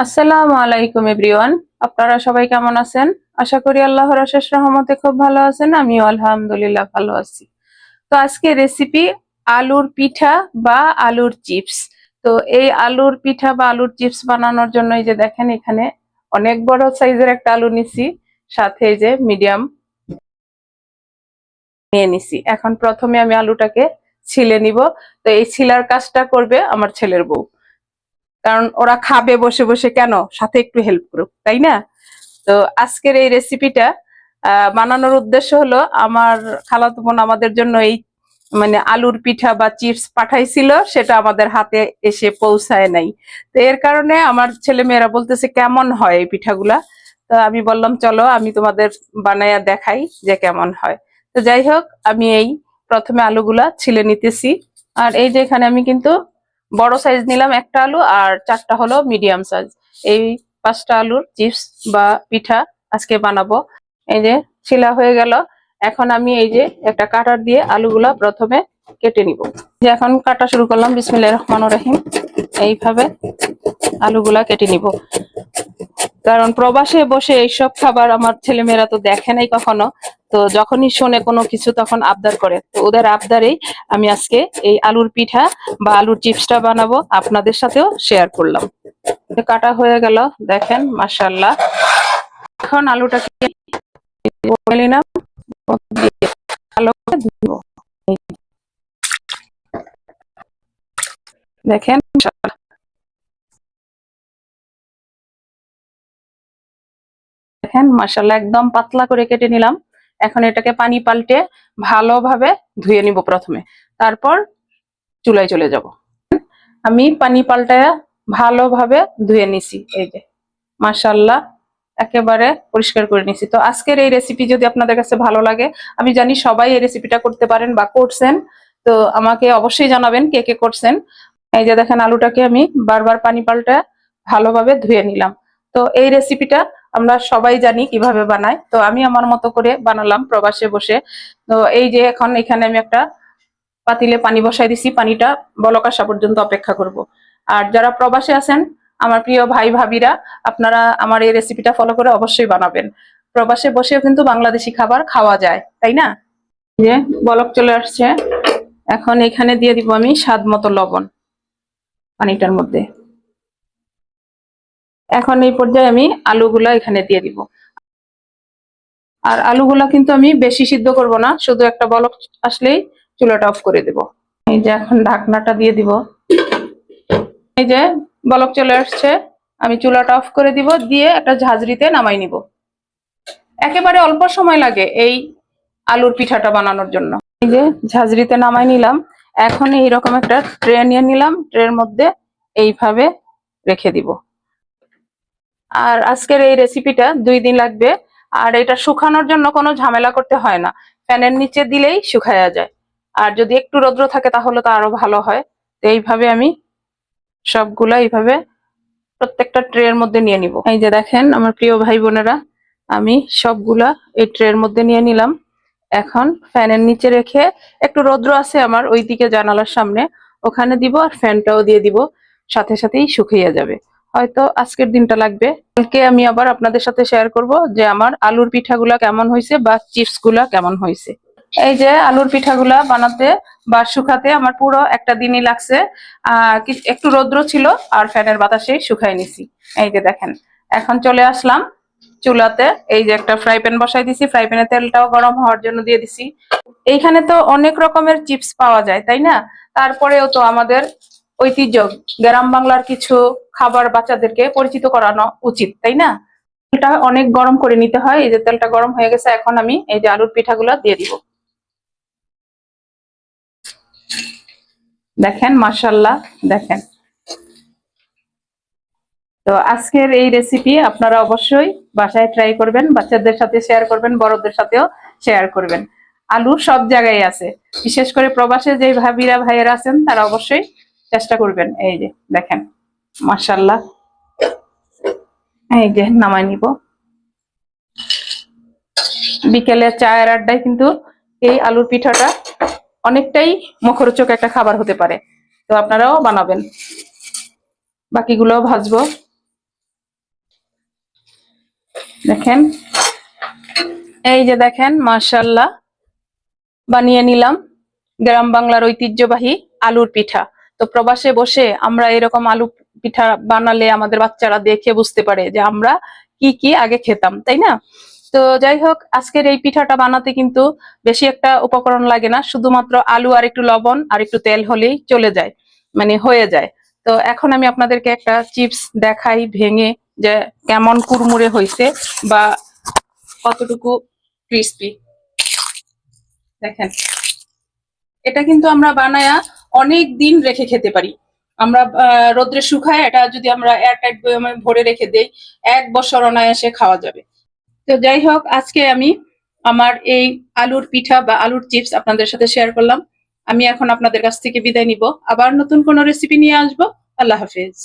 আসসালামু আলাইকুম এভরিওয়ান। আপনারা সবাই কেমন আছেন? আশা করি আল্লাহর অশেষ রহমতে খুব ভালো আছেন। আমিও আলহামদুলিল্লাহ ভালো আছি। তো আজকে রেসিপি আলুর পিঠা বা আলুর চিপস। তো এই আলুর পিঠা বা আলুর চিপস বানানোর জন্য এই যে দেখেন এখানে অনেক বড় সাইজের একটা আলু নিছি, সাথে এই যে মিডিয়াম নিয়ে নিছি। এখন প্রথমে আমি আলুটাকে ছিলে নিব। তো এই ছিলার কাজটা করবে আমার ছেলের বউ, কারণ ওরা খাবে বসে বসে, কেন সাথে একটু হেল্প করুক, তাই না? তো আজকের এই রেসিপিটা বানানোর উদ্দেশ্য হলো, আমার খালাতো বোন আমাদের জন্য এই আলুর পিঠা বা চিপস পাঠাইছিল, সেটা আমাদের হাতে এসে পৌঁছায় নাই। তো এর কারণে আমার ছেলে মেয়েরা বলতেছে কেমন হয় এই পিঠাগুলা। তো আমি বললাম চলো আমি তোমাদের বানায়া দেখাই যে কেমন হয়। তো যাই হোক, আমি এই প্রথমে আলুগুলা ছিলে নিতেছি। আর এই যে এখানে আমি কিন্তু বড় সাইজ নিলাম একটা আলু, আর চারটা হলো মিডিয়াম সাইজ। এই 5টা আলুর চিপস বা পিঠা আজকে বানাবো। এই যে ছিলা হয়ে গেল। এখন আমি এই যে একটা কাটার দিয়ে আলুগুলা প্রথমে কেটে নিব। যে এখন কাটা শুরু করলাম, বিসমিল্লাহির রহমানির রহিম। এইভাবে আলুগুলা কেটে নিব, কারণ প্রবাসে বসে এইসব খাবার আমার ছেলেমেয়েরা তো দেখে নাই কখনো। তো যখনই শোনে কোনো কিছু তখন আবদার করে, তো ওদের আবদারেই আমি আজকে এই আলুর পিঠা বা আলুর চিপসটা বানাবো, আপনাদের সাথেও শেয়ার করলাম। কাটা হয়ে গেল, দেখেন মাশাআল্লাহ। এখন আলুটাকে নিলাম, ভালো করে ধুবো। দেখেন দেখেন মাশাআল্লাহ, একদম পাতলা করে কেটে নিলাম। এখন এটাকে পানি পাল্টে ভালোভাবে ধুয়ে নিব প্রথমে, তারপর চুলায় চলে যাব। আমি পানি পাল্টায় ভালোভাবে ধুয়ে নিছি, এই যে মাশাআল্লাহ একেবারে পরিষ্কার করে নিছি। তো আজকের এই রেসিপি যদি আপনাদের কাছে ভালো লাগে, আমি জানি সবাই এই রেসিপিটা করতে পারেন বা করছেন, তো আমাকে অবশ্যই জানাবেন কে কে করছেন। এই যে দেখেন আলুটাকে আমি বারবার পানি পাল্টায় ভালোভাবে ধুয়ে নিলাম। তো এই রেসিপিটা আমরা সবাই জানি কিভাবে বানায়, তো আমি আমার মতো করে বানালাম প্রবাসে বসে। তো এই যে এখন এখানে আমি একটা পাতিলে পানি বসাই দিছি, পানিটা বলক আসা পর্যন্ত অপেক্ষা করব। আর যারা প্রবাসে আছেন আমার প্রিয় ভাই ভাবিরা, আপনারা আমার এই রেসিপিটা ফলো করে অবশ্যই বানাবেন। প্রবাসে বসেও কিন্তু বাংলাদেশি খাবার খাওয়া যায়, তাই না? যে বলক চলে আসছে, এখন এখানে দিয়ে দিব আমি স্বাদ মতো লবণ পানিটার মধ্যে। এখন এই পর্যায়ে আমি আলুগুলা এখানে দিয়ে দিব। আর আলুগুলা কিন্তু আমি বেশি সিদ্ধ করব না, শুধু একটা বলক আসলেই চুলাটা অফ করে দেব। এই যে এখন ঢাকনাটা দিয়ে দিব। এই যে বলক চলে আসছে, আমি চুলাটা অফ করে দিব, দিয়ে একটা ঝাঁঝরিতে নামাই নিব। একেবারে অল্প সময় লাগে এই আলুর পিঠাটা বানানোর জন্য। এই যে ঝাঁঝরিতে নামাই নিলাম। এখন এইরকম একটা ট্রে নিয়ে নিলাম, ট্রের মধ্যে এইভাবে রেখে দিব। আর আজকের এই রেসিপিটা 2 দিন লাগবে। আর এটা শুকানোর জন্য কোনো ঝামেলা করতে হয় না, ফ্যানের নিচে দিলেই শুকায়া যায়। আর যদি একটু রৌদ্র থাকে তাহলে তো আরো ভালো হয়। তো এইভাবে আমি সবগুলা এইভাবে প্রত্যেকটা ট্রের মধ্যে নিয়ে নিব। এই যে দেখেন আমার প্রিয় ভাই বোনেরা, আমি সবগুলা এই ট্রের মধ্যে নিয়ে নিলাম। এখন ফ্যানের নিচে রেখে, একটু রৌদ্র আছে আমার ওইদিকে জানালার সামনে, ওখানে দিব, আর ফ্যানটাও দিয়ে দিব, সাথে সাথেই শুকিয়ে যাবে। হয়তো আজকের দিনটা লাগবে, কালকে আমি আবার আপনাদের সাথে শেয়ার করব যে আমার আলুর পিঠাগুলা কেমন হয়েছে বা চিপস গুলা কেমন হয়েছে। এই যে আলুর পিঠাগুলা বানাতে বা শুকাতে আমার পুরো একটা দিনই লাগছে। একটু রৌদ্র ছিল আর ফ্যানের বাতাসে শুকাই নিছি। এই যে দেখেন, এখন চলে আসলাম চুলাতে। এই যে একটা ফ্রাই প্যান বসাই দিছি, ফ্রাই প্যানে তেলটাও গরম হওয়ার জন্য দিয়ে দিছি। এইখানে তো অনেক রকমের চিপস পাওয়া যায়, তাই না? তারপরেও তো আমাদের ঐতিহ্য, গ্রাম বাংলার কিছু খাবার বাচ্চাদেরকে পরিচিত করানো উচিত, তাই না? তেলটা অনেক গরম করে নিতে হয়। এই যে তেলটা গরম হয়ে গেছে, এখন আমি এই যে আলুর পিঠাগুলো দিয়ে দিব। দেখেন মাশাআল্লাহ, দেখেন। তো আজকের এই রেসিপি আপনারা অবশ্যই বাসায় ট্রাই করবেন, বাচ্চাদের সাথে শেয়ার করবেন, বড়দের সাথেও শেয়ার করবেন। আলু সব জায়গায় আছে, বিশেষ করে প্রবাসে যে ভাবিরা ভাইয়েরা আছেন তারা অবশ্যই চেষ্টা করবেন। এই যে দেখেন মাশাআল্লাহ, এই যে নামাই নিব। বিকেলে চায়ের আড্ডায় কিন্তু এই আলুর পিঠাটা অনেকটাই মুখরোচক একটা খাবার হতে পারে। তো আপনারাও বানাবেন। বাকিগুলোও ভাজবো। দেখেন, এই যে দেখেন, মাশাআল্লাহ বানিয়ে নিলাম গ্রাম বাংলার ঐতিহ্যবাহী আলুর পিঠা। তো প্রবাসে বসে আমরা এরকম আলু পিঠা বানালে আমাদের বাচ্চারা দেখে বুঝতে পারে যে আমরা কি কি আগে খেতাম, তাই না? তো যাই হোক, আজকের এই পিঠাটা বানাতে কিন্তু বেশি একটা উপকরণ লাগে না, শুধুমাত্র আলু আর একটু লবণ আর একটু তেল হলেই চলে যায়, মানে হয়ে যায়। তো এখন আমি আপনাদেরকে একটা চিপস দেখাই ভেঙে, যে কেমন কুড়মুড়ে হয়েছে বা কতটুকু ক্রিস্পি। দেখেন, এটা কিন্তু আমরা বানায়া অনেক দিন রেখে খেতে পারি। আমরা রোদ্রে শুকায় এটা যদি আমরা এয়ারটাইট বয়মে ভরে রেখে দেই, 1 বছর অনায়াসে খাওয়া যাবে। তো যাই হোক, আজকে আমি আমার এই আলুর পিঠা বা আলুর চিপস আপনাদের সাথে শেয়ার করলাম। আমি এখন আপনাদের কাছ থেকে বিদায় নিব, আবার নতুন কোনো রেসিপি নিয়ে আসবো। আল্লাহ হাফেজ।